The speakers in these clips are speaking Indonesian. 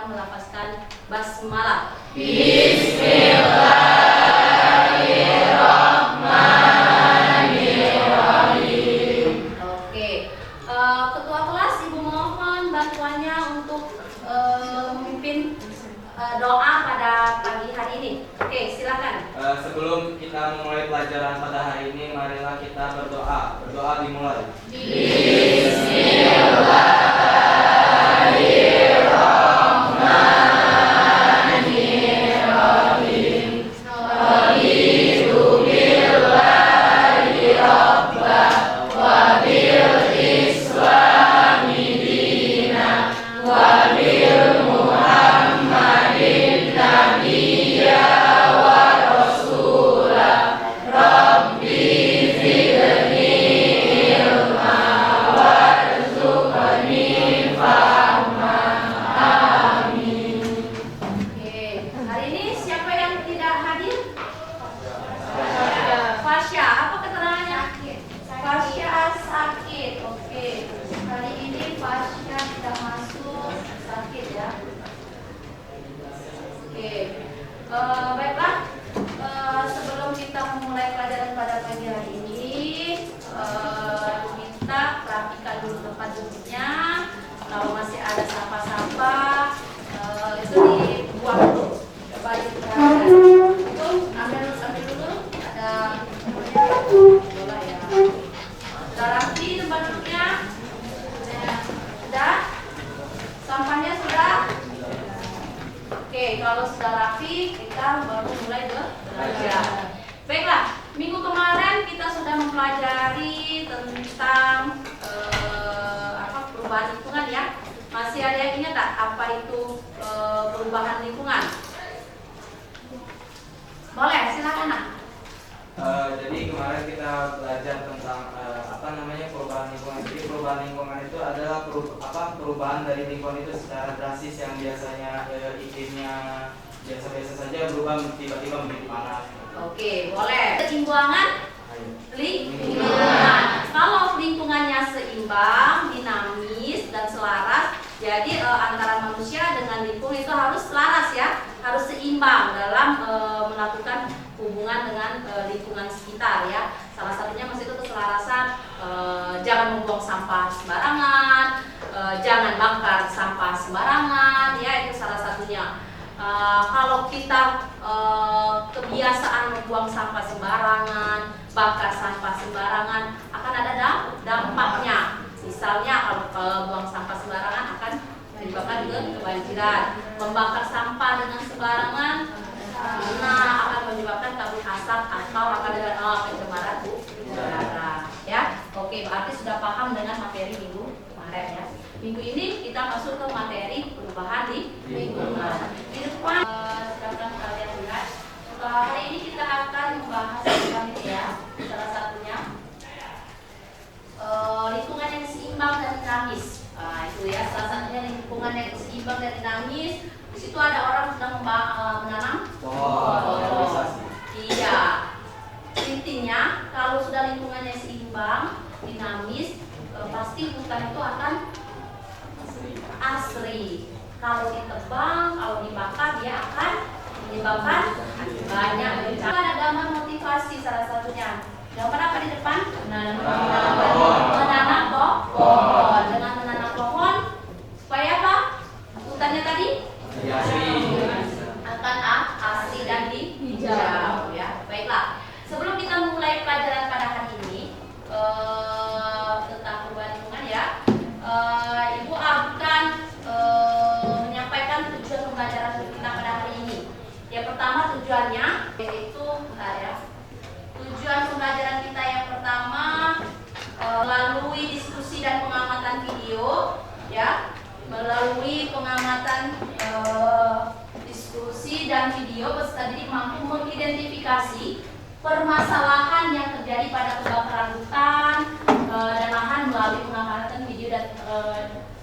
akan melafazkan basmalah. Bismillahirrahmanirrahim. Oke, ketua kelas Ibu mohon bantuannya untuk memimpin doa pada pagi hari ini. Oke, silakan. Sebelum kita memulai pelajaran pada hari ini, marilah kita berdoa. Berdoa dimulai. Baiklah, sebelum kita memulai pelajaran pada pagi hari ini, kita perhatikan dulu tempat duduknya. Kalau masih ada sampah-sampah, itu dibuang dulu. Coba diperhatikan. Itu ambil dulu. Ada bola ya. Sudah rapi tempat duduknya? Sudah? Sampahnya sudah? Oke, kalau sudah rapi, kita baru mulai belajar. Baiklah, minggu kemarin kita sudah mempelajari tentang perubahan lingkungan ya. Masih ada yang ingat tak apa itu perubahan lingkungan? Boleh, silakan nak. Jadi kemarin kita belajar tentang perubahan lingkungan. Jadi perubahan lingkungan itu adalah perubahan dari lingkungan itu secara drastis yang biasanya iklimnya biasa-biasa saja berubah tiba-tiba menjadi panas. Oke, boleh. Keseimbangan lingkungan. Kalau lingkungannya seimbang, dinamis dan selaras, jadi antara manusia dengan lingkungan itu harus selaras ya, harus seimbang dalam melakukan hubungan dengan lingkungan sekitar ya. Salah satunya masih itu keselarasan, jangan membuang sampah sembarangan, jangan bakar sampah sembarangan ya, itu salah satunya. Kalau kita kebiasaan membuang sampah sembarangan, bakar sampah sembarangan, akan ada dampaknya. Misalnya kalau buang sampah sembarangan akan menyebabkan kebanjiran. Membakar sampah dengan sembarangan akan menyebabkan kabut asap atau akan ada pencemaran udara. Ya, oke, berarti sudah paham dengan materi minggu kemarin ya. Minggu ini kita masuk ke materi perubahan lingkungan. Di depan silakan kalian lihat. Hari ini kita akan membahas tentang ini ya. Salah satunya lingkungan yang seimbang dan dinamis. Itu ya, salah satunya lingkungan yang seimbang dan dinamis. Di situ ada orang sedang menanam pohon. Iya. Intinya kalau sudah lingkungannya seimbang, dinamis, pasti hutan itu akan asri. Kalau ditebang, kalau dibakar, dia akan menyebabkan banyak bencana. Ada gambar motivasi salah satunya. Gambar apa di depan? Menanam pohon. Dengan menanam pohon, supaya apa? Hutannya tadi akan asri dan hijau ya. Baiklah. Sebelum kita memulai pelajaran pada hari ini tentang perubahan lingkungan ya, Ibu akan menyampaikan tujuan pembelajaran kita pada hari ini. Yang pertama tujuannya yaitu tujuan pembelajaran kita yang pertama melalui diskusi dan pengamatan video ya, melalui pengamatan diskusi dan video peserta didik mampu mengidentifikasi permasalahan yang terjadi pada kebakaran hutan dan lahan melalui pengamatan video dan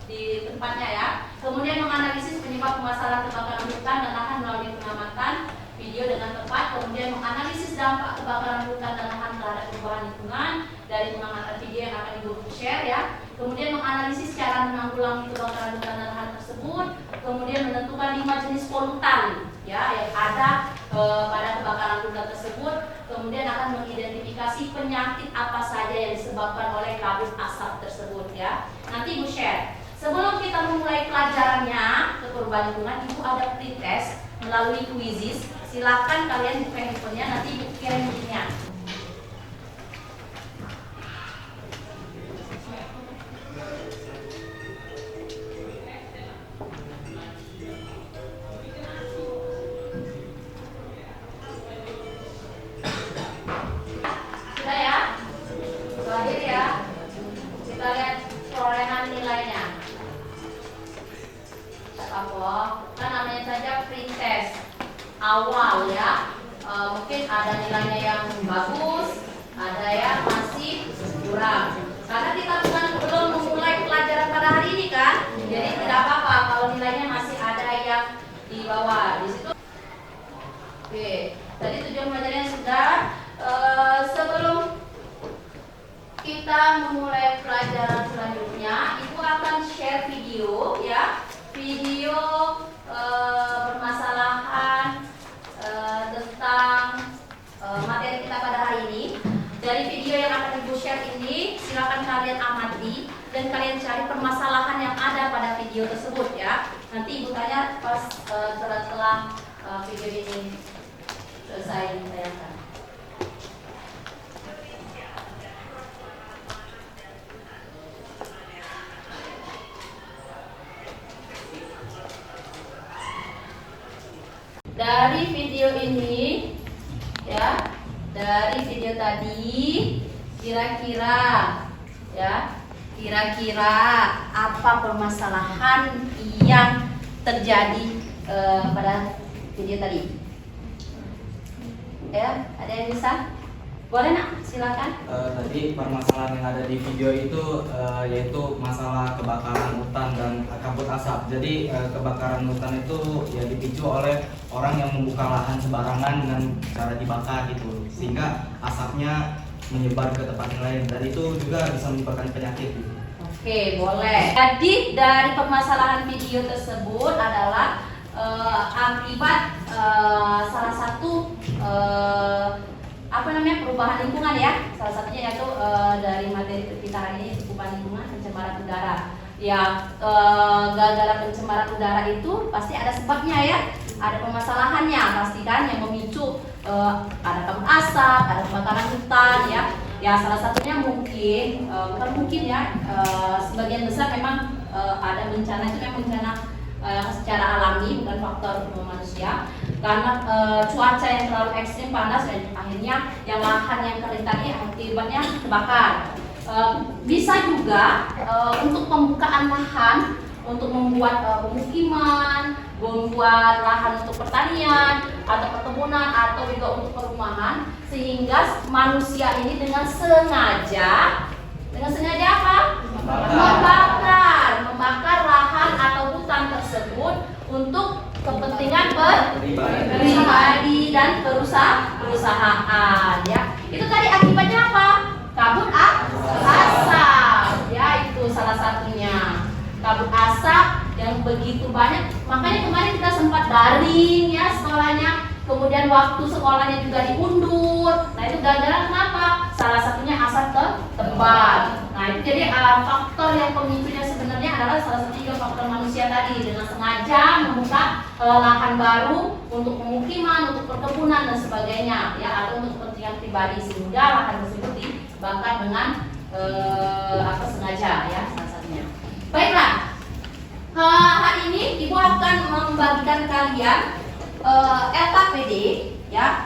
di tempatnya ya. Kemudian menganalisis penyebab permasalahan kebakaran hutan dan lahan melalui pengamatan video dengan tepat. Kemudian menganalisis dampak kebakaran hutan dan lahan terhadap perubahan lingkungan dari pengamatan video yang akan Ibu share ya. Kemudian menganalisis cara menanggulangi kebakaran hutan dan lahan tersebut. Kemudian menentukan jenis polutan ya yang ada pada kebakaran hutan tersebut, kemudian akan mengidentifikasi penyakit apa saja yang disebabkan oleh kabut asap tersebut ya. Nanti Ibu share. Sebelum kita memulai pelajarannya ke perubahan lingkungan, Ibu ada pretest melalui quizzes. Silakan kalian buka handphonenya, nanti Ibu kirim linknya. Sudah ya? Terakhir ya. Kita lihat perolehan nilainya. Apa? Kan namanya saja pretest awal ya. Mungkin ada nilainya yang bagus, ada yang masih kurang. Karena kita belum memulai pelajaran pada hari ini kan, jadi tidak apa-apa kalau nilainya masih ada yang di bawah di situ. Oke, tadi tujuan pelajarannya sudah. Sebelum kita memulai pelajaran selanjutnya, Ibu akan share video ya, video permasalahan tentang materi kita pada hari ini. Dari video yang akan Ibu share ini, silakan kalian amati dan kalian cari permasalahan yang ada pada video tersebut ya. Nanti Ibu tanya pas setelah video ini selesai ditayangkan. Dari video ini ya, dari video tadi kira-kira ya, kira-kira apa permasalahan yang terjadi pada video tadi? Ya, ada yang bisa? Boleh nak? Silakan. Tadi permasalahan yang ada di video itu yaitu masalah kebakaran hutan dan kabut asap. Jadi kebakaran hutan itu ya dipicu oleh orang yang membuka lahan sembarangan dengan cara dibakar gitu, sehingga asapnya menyebar ke tempat yang lain dan itu juga bisa menyebabkan penyakit gitu. Oke, boleh. Jadi dari permasalahan video tersebut adalah akibat salah satu perubahan lingkungan ya. Salah satunya yaitu dari materi kita hari ini perubahan lingkungan, pencemaran udara. Ya, gara-gara pencemaran udara itu pasti ada sebabnya ya. Ada permasalahannya pasti kan yang memicu ada kabut asap, ada kebakaran hutan ya. Ya salah satunya mungkin bukan mungkin ya, sebagian besar memang ada bencana itu memang bencana secara alami, bukan faktor manusia, karena cuaca yang terlalu ekstrim panas dan akhirnya yang lahan yang kering tadi akibatnya terbakar. Bisa juga untuk pembukaan lahan untuk membuat pemukiman, membuat lahan untuk pertanian atau perkebunan atau juga untuk perumahan, sehingga manusia ini dengan sengaja apa? Membakar lahan atau hutan tersebut untuk kepentingan pribadi dan perusahaan ya. Itu tadi akibatnya apa? Kabut asap ya, itu salah satunya. Kabut asap yang begitu banyak, makanya kemarin kita sempat daring ya sekolahnya, kemudian waktu sekolahnya juga diundur. Nah itu gara-gara kenapa? Salah satunya asap tebal. Nah itu jadi faktor yang pemicunya sebenarnya adalah salah satu juga faktor manusia tadi, dengan sengaja membuka lahan baru untuk pemukiman, untuk perkebunan dan sebagainya ya, atau untuk kepentingan pribadi, sehingga lahan tersebut dibakar dengan sengaja ya, salah satunya. Baiklah, hari ini Ibu akan membagikan kalian LKPD ya.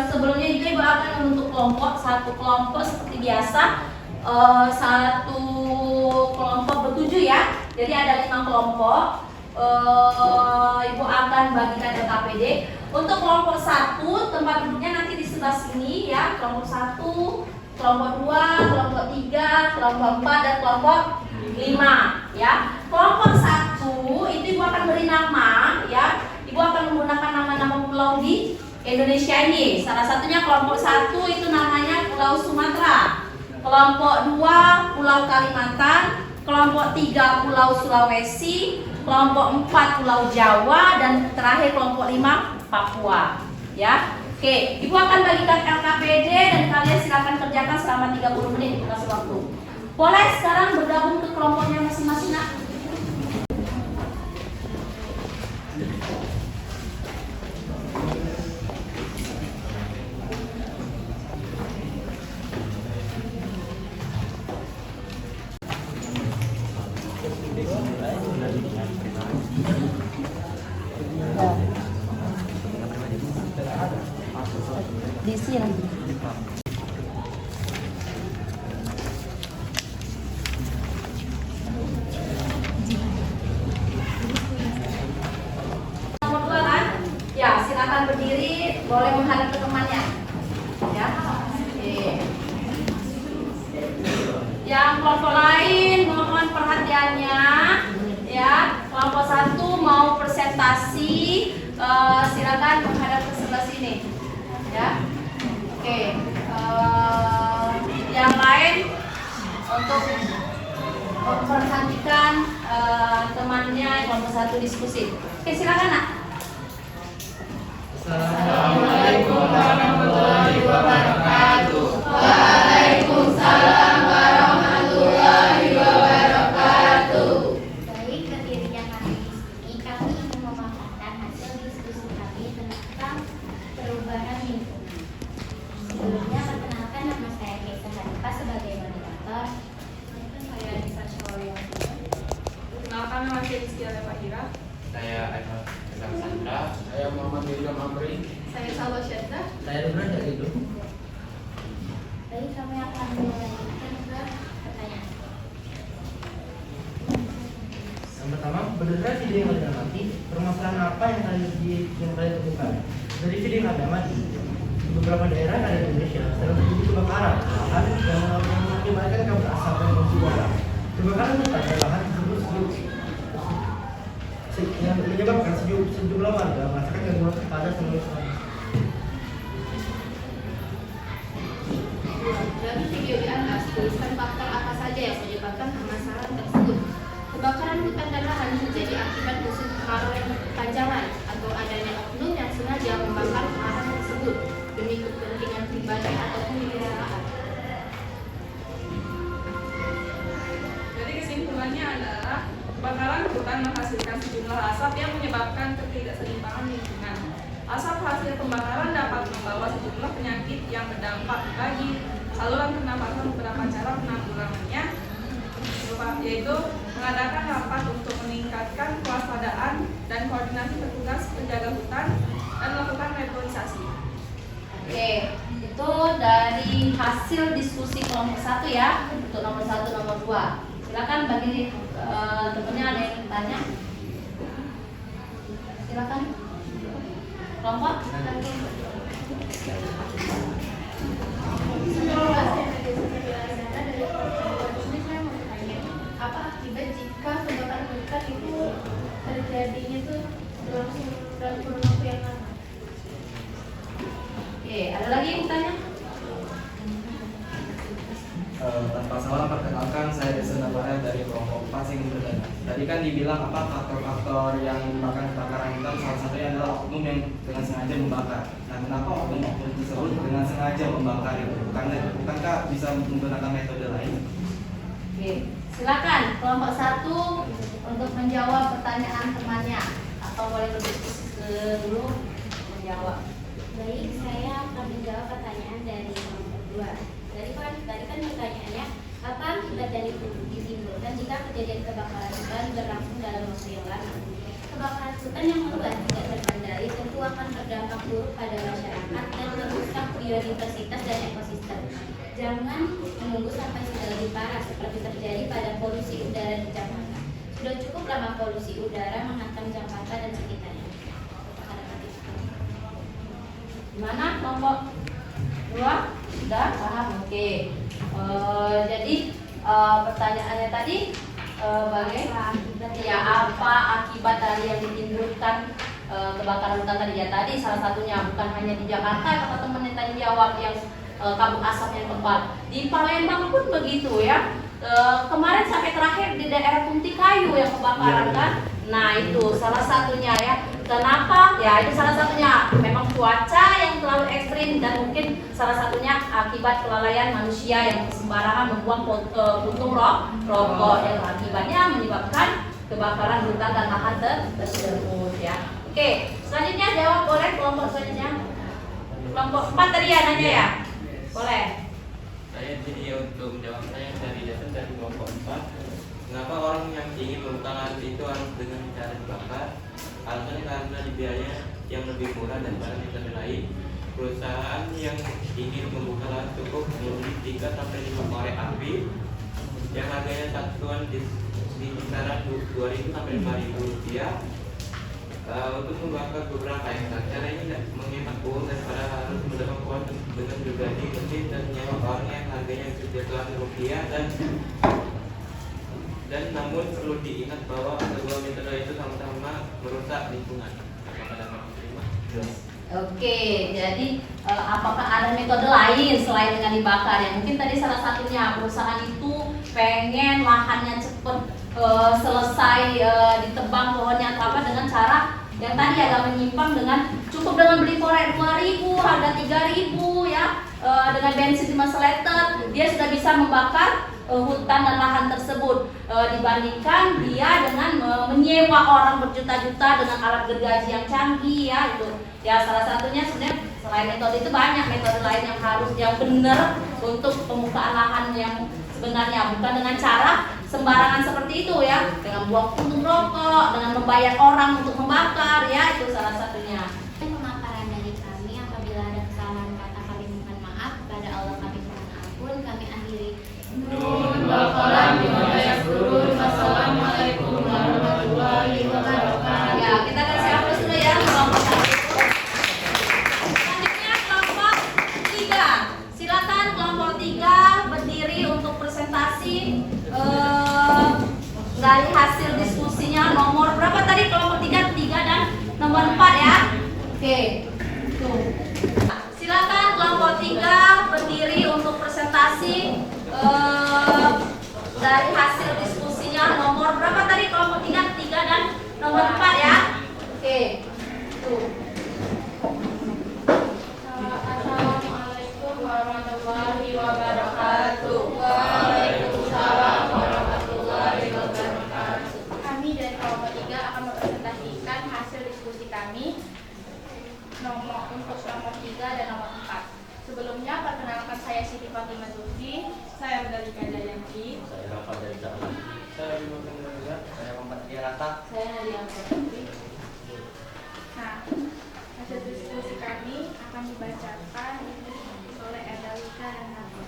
Sebelumnya juga Ibu akan membentuk kelompok, satu kelompok seperti biasa, satu kelompok bertujuh ya. Jadi ada 5 kelompok. Ibu akan bagikan LKPD. Untuk kelompok 1 tempat duduknya nanti di sebelah sini ya. Kelompok 1, kelompok 2, kelompok 3, kelompok 4 dan kelompok 5 ya. Kelompok 1 itu Ibu akan beri nama ya. Ibu akan menggunakan nama-nama pulau di Indonesia ini. Salah satunya kelompok 1 itu namanya Pulau Sumatera. Kelompok 2 Pulau Kalimantan, kelompok 3 Pulau Sulawesi, kelompok 4 Pulau Jawa, dan terakhir kelompok 5 Papua. Ya, oke. Ibu akan bagikan LKPD dan kalian silakan kerjakan selama 30 menit dikasih waktu. Boleh sekarang bergabung ke kelompoknya masing-masing, nak? Diisi lagi. Nomor 2 kan? Ya, silakan berdiri, boleh menghadap ke temannya. Ya. Oke. Yang kelompok lain mohon perhatiannya. Ya, kelompok 1 mau presentasi, silakan menghadap ke sebelah sini. Ya, oke. Yang lain untuk memperhatikan temannya kelompok 1 diskusi. Oke, silakan, nak. Assalamualaikum warahmatullahi wabarakatuh. Waalaikumsalam warahmatullahi wabarakatuh. Baik, berdiri yang kami diskusi, kami ingin memaparkan hasil diskusi kami tentang perubahan lingkungan. Sebelumnya, perkenalkan nama saya Keisa Hanifa sebagai moderator. Saya Anissa Syawaliyah. Perkenalkan, nama saya Rizky Alefahira. Saya Ahmad Kesang Sandra. Saya Muhammad William Amri. Saya Salwa Syedda. Saya Rubna dari itu. Baik, kami akan melanjutkan ke pertanyaan. Yang pertama, berdasarkan video yang kalian amati, permasalahan apa yang kalian temukan? Dari video yang kalian amati, di beberapa daerah yang ada di Indonesia sedang terjadi kebakaran lahan yang mengakibatkan kabut asap dan polusi udara. Kebakaran hutan dan lahan tersebut yang menyebabkan sejumlah warga merasakan gangguan kepada seluruh. Dari video di atas, tuliskan faktor apa saja yang menyebabkan permasalahan tersebut. Kebakaran hutan dan lahan terjadi akibat musim kemarau yang berkepanjangan atau adanya oknum yang sengaja membakar lahan tersebut demi kepentingan pribadi ataupun pemeliharaan. Jadi kesimpulannya adalah kebakaran hutan menghasilkan sejumlah asap yang menyebabkan ketidakseimbangan lingkungan. Asap hasil pembakaran dapat membawa sejumlah penyakit yang berdampak bagi saluran pernapasan. Beberapa cara penanggulangannya yaitu mengadakan rapat untuk meningkatkan kewaspadaan dan koordinasi petugas penjaga hutan dan melakukan reboisasi. Oke, itu dari hasil diskusi kelompok 1 ya. Untuk nomor 1, nomor 2. Silakan bagi temennya ada yang tanya. Silakan. Kelompok. Apa akibat jika kebakaran hutan itu terjadinya itu berlangsung dalam kurun waktu yang lama? Oke, ada lagi yang tanya? Tanpa salah, perkenalkan saya Desa Nabarat dari kelompok 4 Singgung Berdana. Tadi kan dibilang apa faktor-faktor yang menyebabkan kebakaran hutan, salah satunya adalah oknum yang dengan sengaja membakar. Nah, kenapa oknum tersebut dengan sengaja membakar itu? Bukankah bisa menggunakan metode lain? Oke, silakan kelompok 1 untuk menjawab pertanyaan temannya atau boleh berdiskusi dulu menjawab. Baik, saya akan menjawab pertanyaan dari kelompok 2. Tadi kan pertanyaannya, apa akibat dari ditimbulkan jika kejadian kebakaran hutan berlangsung dalam waktu yang lama? Kebakaran hutan yang meluas tidak terkendali tentu akan berdampak buruk pada masyarakat dan merusak biodiversitas dan ekosistem. Jangan menunggu sampai sudah lebih parah seperti terjadi pada polusi udara di Jakarta. Sudah cukup lama polusi udara menghantam Jakarta dan sekitarnya. Gimana kelompok 2? Sudah paham? Oke. Jadi pertanyaannya tadi apa akibat dari yang ditimbulkan kebakaran hutan tadi? Ya tadi salah satunya bukan hanya di Jakarta, kata teman yang tadi jawab yang kabut asap yang tebal. Di Palembang pun begitu ya. Kemarin sampai terakhir di daerah Kuntikayu yang kebakaran kan. Nah itu salah satunya ya. Kenapa? Ya itu salah satunya. Memang cuaca yang terlalu ekstrim dan mungkin salah satunya akibat kelalaian manusia yang sembarangan membuang puntung rokok yang akibatnya menyebabkan kebakaran hutan dan lahan tersebut ya. Oke, selanjutnya jawab boleh kelompok selanjutnya. Kelompok 4 tadi ya nanya ya? Boleh. Saya jadi untuk menjawabnya yang dari dasar dari kelompok 4. Kenapa orang yang ingin membuka lahan itu harus dengan cara dibakar? Alasannya karena biayanya yang lebih murah daripada metode lain. Perusahaan yang ingin membuka lahan cukup membeli 3 sampai 5 korek api yang harganya satuan di kisaran 2.000 sampai 5.000 rupiah. Untuk membakar beberapa hektar, cara ini tidak menghemat uang daripada harus mendapat uang dengan bergaji mesin dan nyawa orang yang harganya jutaan rupiah dan namun perlu diingat bahwa kedua metode itu sama-sama merusak lingkungan. Apakah dapat diterima? Oke, jadi apakah ada metode lain selain dengan dibakar? Ya mungkin tadi salah satunya perusahaan itu pengen lahannya cepet selesai ditebang pohonnya atau apa dengan cara yang tadi agak menyimpang dengan cukup dengan beli korek 2.000 harga 3.000 ya dengan bensin 5 liter dia sudah bisa membakar hutan dan lahan tersebut dibandingkan dia dengan menyewa orang berjuta-juta dengan alat gergaji yang canggih ya itu ya salah satunya sebenarnya selain metode itu banyak metode lain yang benar untuk pembukaan lahan yang sebenarnya bukan dengan cara sembarangan seperti itu ya dengan buang puntung rokok dengan membayar orang untuk membakar ya itu salah satunya. Pemaparan dari kami apabila ada kesalahan kata kami mohon maaf kepada Allah kami mohon ampun kami akhiri. Nun wal qalam bima yasturun. Wassalamualaikum warahmatullahi wabarakatuh. Ya kita kasih aplaus dulu ya kelompok 1. Selanjutnya kelompok 3. Silakan kelompok 3 berdiri untuk presentasi dari hasil diskusinya nomor berapa tadi kelompok 3 dan nomor 4 ya. Oke. Tuh. Silakan kelompok 3 berdiri untuk presentasi dari hasil diskusinya nomor berapa tadi kelompok 3 dan nomor 4 ya. Oke. Tuh. Assalamualaikum warahmatullahi wabarakatuh. Waalaikumsalam warahmatullahi wabarakatuh. Kami dari kelompok 3 akan mempresentasikan hasil diskusi kami untuk nomor 3 dan nomor 4. Sebelumnya perkenalkan saya Siti Fatimah Zulfi. Saya Medalika Jayanti. Saya Rafa dari Jalan. Saya Bima Kendra, saya Muhammad Rata. Saya Nadia Putri. Nah, hasil diskusi kami akan dibacakan oleh Edalika dan Nadia.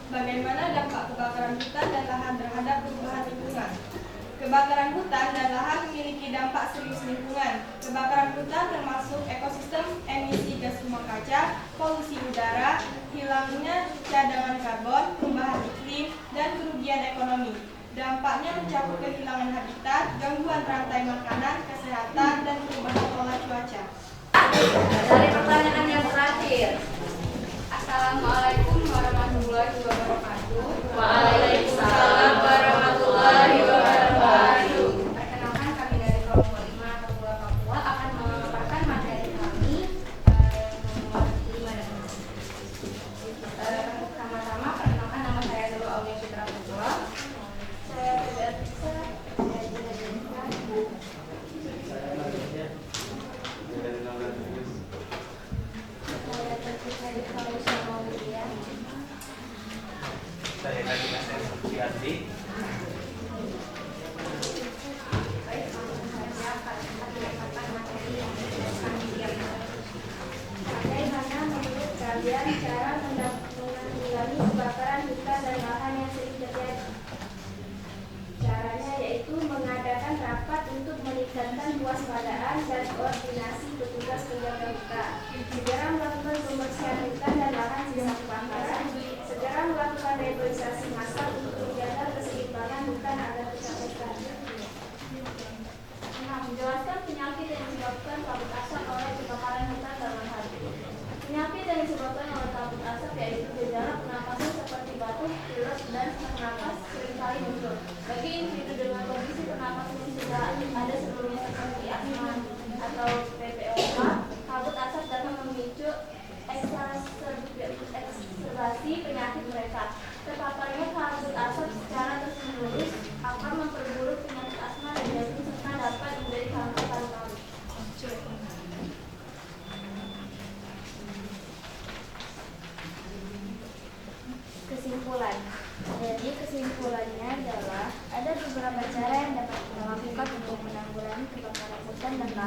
Bagaimana dampak kebakaran hutan dan lahan terhadap perubahan lingkungan? Kebakaran hutan dan lahan memiliki dampak serius lingkungan. Kebakaran hutan termasuk ekosistem, emisi gas rumah kaca, polusi udara, hilangnya cadangan karbon, perubahan iklim, dan kerugian ekonomi. Dampaknya mencakup kehilangan habitat, gangguan rantai makanan, kesehatan, dan perubahan pola cuaca. Dari pertanyaan yang terakhir. Assalamualaikum warahmatullahi wabarakatuh. Waalaikumsalam warahmatullahi wabarakatuh. Perkenalkan kami dari kelompok 5 Papua Papua akan memaparkan materi kami nomor 5 dan 6. Pertama-tama perkenalkan nama saya dulu Aulia Fitra Papua. Saya Federica dari Indonesia. Saya terpisah di Malaysia Malaysia. Saya lagi saya Suciati. Bagaimana menurut kalian cara menanggulangi kebakaran hutan dan lahan yang sering terjadi? Caranya yaitu mengadakan rapat untuk meningkatkan kewaspadaan dan koordinasi petugas penjaga hutan, segera melakukan pembersihan hutan dan lahan sisa kebakaran, segera melakukan reboisasi massal untuk menjaga keseimbangan hutan agar tercapai standar. Nah, menjelaskan penyakit yang disebabkan kabut asap oleh kebakaran hutan dan lahan. Penyakit yang disebabkan oleh kabut asap yaitu gejala pernapasan seperti batuk, pilek, dan sesak napas seringkali muncul. Bagi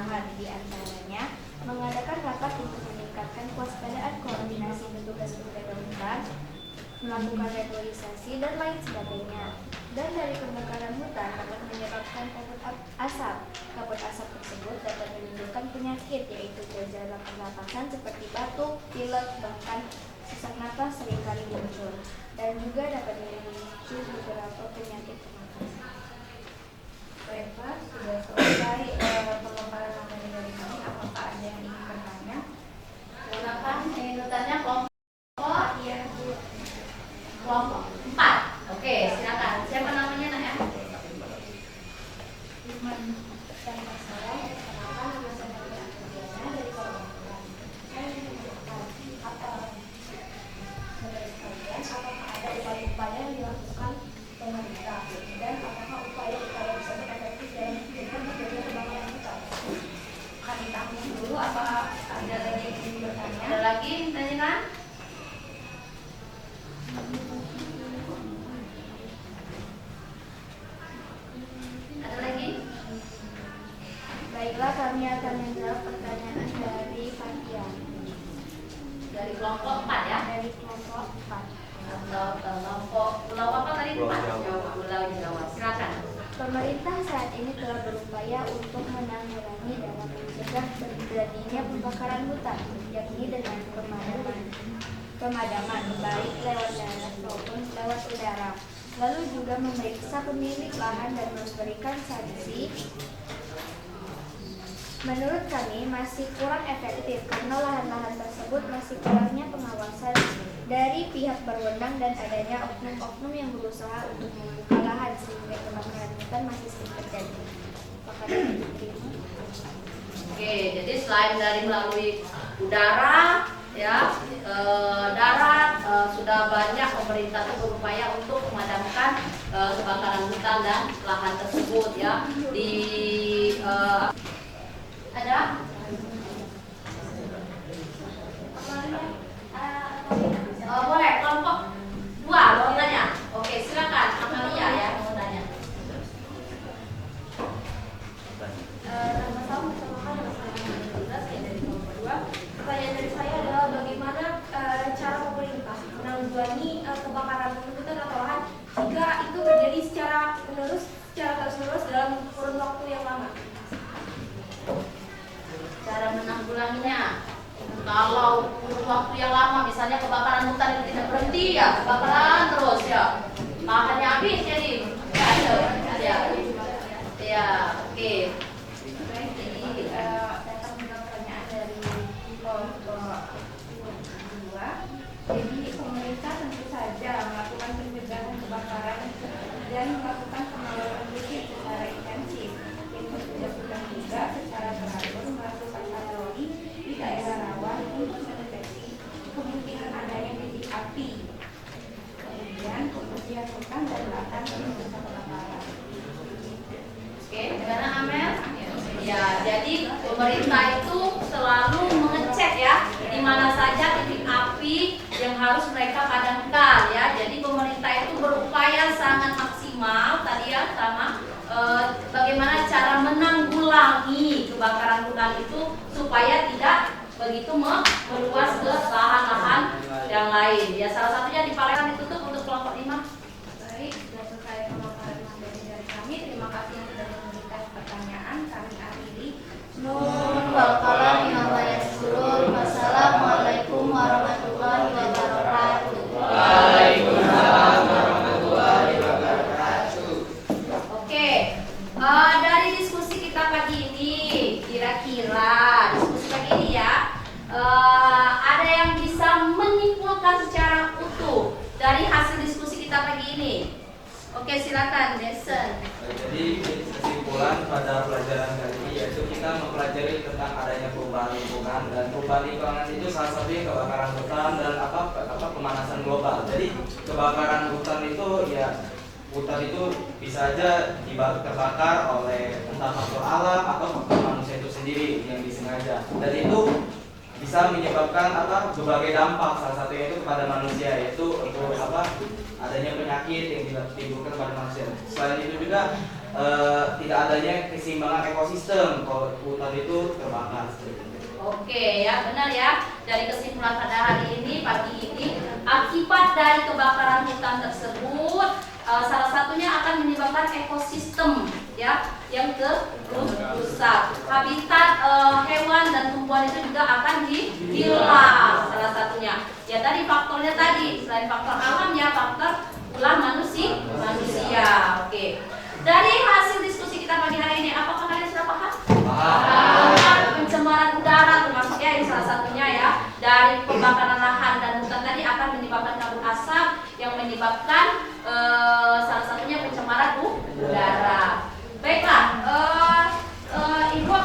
lahan, di antaranya mengadakan rapat untuk meningkatkan kewaspadaan koordinasi petugas penjaga hutan, melakukan reboisasi dan lain sebagainya. Dan dari kebakaran hutan dapat menyebabkan kabut asap. Kabut asap tersebut dapat menimbulkan penyakit yaitu gejala pernapasan seperti batuk, pilek, bahkan sesak napas seringkali muncul, dan juga dapat memicu beberapa penyakit pernapasan. Baik Pak, sudah selesai pemaparan materi dari kami. Apakah ada yang ingin bertanya? Silakan ingin bertanya kelompok Iya, Bu. kelompok 4. Oke, silakan. Siapa namanya nak ya? Firman dan masalah kenapa nama saya Diana dari Kalimantan. Saya ingin menanyakan apa menurut kalian apakah ada upaya-upaya yang dilakukan pemerintah dan apakah upaya-upaya tersebut efektif dalam menjaga kebakaran hutan? Kami tanggung dulu. Apa ada lagi yang ingin bertanya? Ada lagi yang ditanyakan? Ada lagi? Baiklah, kami akan menjawab pertanyaan dari Fatia Dari kelompok 4 ya? dari kelompok 4. Kelompok pulau apa tadi? Pulau 4. Jawa. Pulau Jawa. Silakan. Pemerintah saat ini telah berupaya untuk menanggulangi dalam mencegah terjadinya pembakaran hutan, yakni dengan pemadaman baik lewat darat maupun lewat udara. Lalu juga memeriksa pemilik lahan dan memberikan sanksi. Menurut kami masih kurang efektif karena lahan-lahan tersebut masih kurangnya pengawasan dari pihak berwenang dan adanya oknum-oknum yang berusaha untuk membuka lahan sehingga kebakaran hutan masih sering terjadi. Apakah dapat diterima? Oke, jadi selain dari melalui udara, ya, darat, sudah banyak pemerintah itu berupaya untuk memadamkan kebakaran hutan dan lahan tersebut, ya. Ada? Boleh, kelompok 2 mau tanya. Oke, silakan, Amalia ya mau tanya. Sama-sama bersama dengan saya dari kelompok 2. Pertanyaan dari saya adalah bagaimana cara pemerintah menanggulangi kebakaran hutan atau lahan jika itu terjadi secara terus-menerus dalam kurun waktu yang lama? Cara menanggulanginya, kalau kurun waktu yang lama, misalnya kebakaran hutan itu tidak berhenti ya, kebakaran terus ya, lahannya habis jadi nggak ada ya, oke. Jadi datang juga pertanyaan dari kelompok 2. Jadi pemerintah tentu saja melakukan pencegahan kebakaran dan melakukan pengawasan rutin secara intensif. Itu dilakukan juga secara teratur melakukan patroli di daerah rawan untuk mendeteksi kemungkinan adanya titik api. Kemudian pembersihan hutan dan lahan untuk kebakaran. Oke, gimana Amel? Ya, jadi pemerintah itu selalu mengecek ya di mana saja titik api yang harus mereka padamkan ya. Jadi pemerintah itu berupaya sangat maksimal tadi ya sama bagaimana cara menanggulangi kebakaran hutan itu supaya tidak begitu meluas ke lahan-lahan yang lain. Ya, salah satunya di Palembang ditutup untuk kelompok 5. Baik, sudah selesai pemaparan materi dari kami. Terima kasih yang sudah memberikan pertanyaan. Kami akhiri. Nun wal qalam mimma yasturun. Wassalamualaikum warahmatullahi wabarakatuh. Waalaikumsalam warahmatullahi wabarakatuh. Oke, dari diskusi kita pagi ini, kira-kira diskusi pagi ini ya, ada yang bisa menyimpulkan secara utuh dari hasil diskusi kita pagi ini. Oke, silakan, Desen. Jadi kesimpulan pada pelajaran kali ini yaitu kita mempelajari tentang adanya perubahan lingkungan, dan perubahan lingkungan itu salah satunya kebakaran hutan dan pemanasan global. Jadi kebakaran hutan itu ya, hutan itu bisa aja terbakar oleh entah faktor alam atau faktor manusia itu sendiri yang disengaja, dan itu bisa menyebabkan berbagai dampak, salah satunya itu kepada manusia, yaitu untuk adanya penyakit yang ditimbulkan pada manusia. Selain itu juga tidak adanya keseimbangan ekosistem kalau hutan itu terbakar. Oke ya, benar ya. Dari kesimpulan pada hari ini, pagi ini, akibat dari kebakaran hutan tersebut, salah satunya akan menyebabkan ekosistem ya yang rusak. Habitat hewan dan tumbuhan itu juga akan hilang salah satunya. Ya tadi faktornya tadi, selain faktor alam ya faktor ulah manusia. Oke. Dari hasil diskusi kita pagi hari ini, apakah kalian sudah paham? Pencemaran udara termasuk ya ini salah satunya ya, dari pembakaran lahan dan hutan tadi akan menyebabkan kabut asap yang menyebabkan salah satunya pencemaran udara. Baiklah, Ibu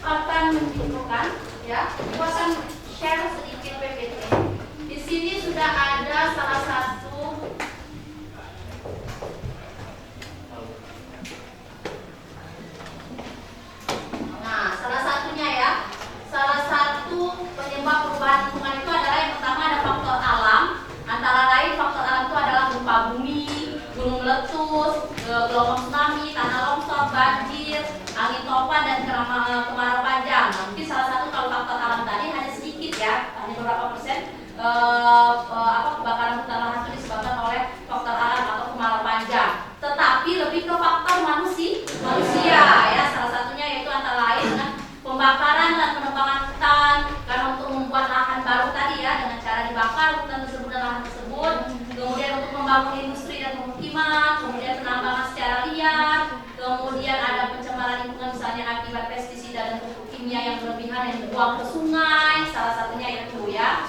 akan menunjukkan ya, Ibu akan share sedikit PPT. Di sini sudah ada salah satu penyebab perubahan lingkungan itu adalah yang pertama ada faktor alam, antara lain faktor alam itu adalah gempa bumi, gunung meletus, gelombang tsunami, tanah longsor, banjir, angin topan dan kemarau panjang. Nah, mungkin salah satu kalau faktor alam tadi hanya sedikit ya, hanya beberapa persen kebakaran hutan lahan itu disebabkan oleh faktor alam atau kemarau panjang. Tetapi lebih ke faktor manusia ya, salah satunya yaitu antara lain dengan pembakaran dan penebangan hutan karena untuk membuat lahan baru tadi ya dengan cara dibakar hutan tersebut dan lahan tersebut, kemudian untuk membangun industri dan pemukiman, kemudian penambangan secara liar, kemudian ada pencemaran lingkungan misalnya akibat pestisida dan pupuk kimia yang berlebihan yang dibuang ke sungai, salah satunya itu ya.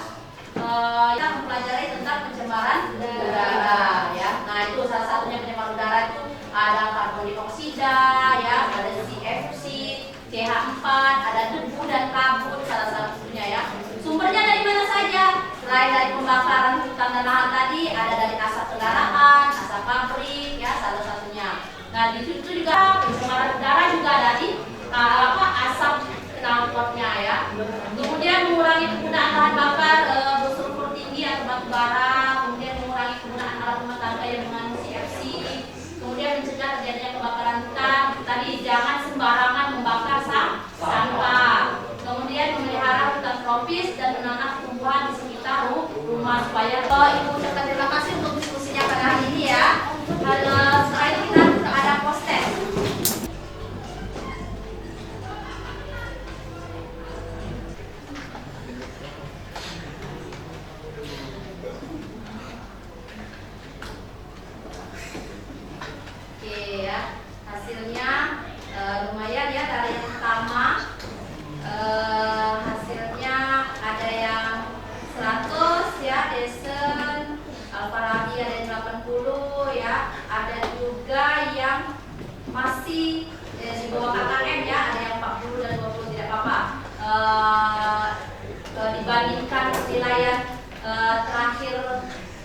Kita mempelajari tentang pencemaran udara ya. Nah itu salah satunya pencemaran udara itu ada karbon dioksida ya, ada CFC, CH4, ada debu dan kabut salah satunya ya. Sumbernya dari mana saja? Selain dari pembakaran hutan dan lahan tadi, ada dari asap kendaraan, asap pabrik ya salah satunya. Nah di situ juga pencemaran udara juga dari asap knalpotnya ya. Kemudian mengurangi penggunaan bahan bakar bersulfur tinggi atau batu bara, kemudian mengurangi penggunaan alat rumah tangga yang mengandung CFC, kemudian mencegah terjadinya kebakaran hutan. Tadi jangan sembarangan membakar sampah. Kemudian memelihara hutan tropis dan menanam tumbuhan di sekitar rumah supaya Ibu ucapkan terima kasih untuk diskusinya pada hari ini ya. Setelah itu kita ada post-test. Oke ya, hasilnya lumayan ya. Dari yang pertama hasilnya ada yang 100 ya, Desen, Alfarabi ada yang 80 ya, ada juga yang masih di bawah KKM ya, ada yang 40 dan 20 tidak apa-apa. Dibandingkan penilaian terakhir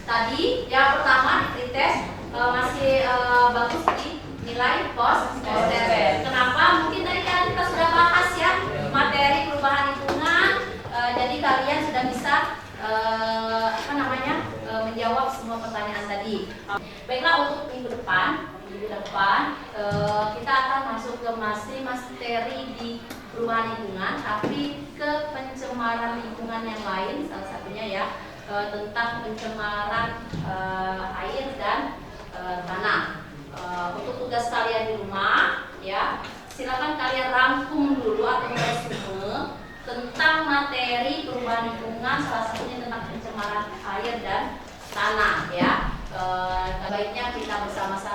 tadi, yang pertama di pretest masih bagus di nilai post-test. Kenapa? Mungkin tadi kan kita sudah bahas ya materi perubahan lingkungan, jadi kalian sudah bisa menjawab semua pertanyaan tadi. Baiklah, untuk minggu depan kita akan masuk ke materi di perubahan lingkungan, tapi ke pencemaran lingkungan yang lain, salah satunya ya tentang pencemaran air dan tanah. Untuk tugas kalian di rumah ya, silakan kalian rangkum dulu atau resume tentang materi perubahan lingkungan, salah satunya tentang pencemaran air dan tanah ya. Baiknya kita bersama-sama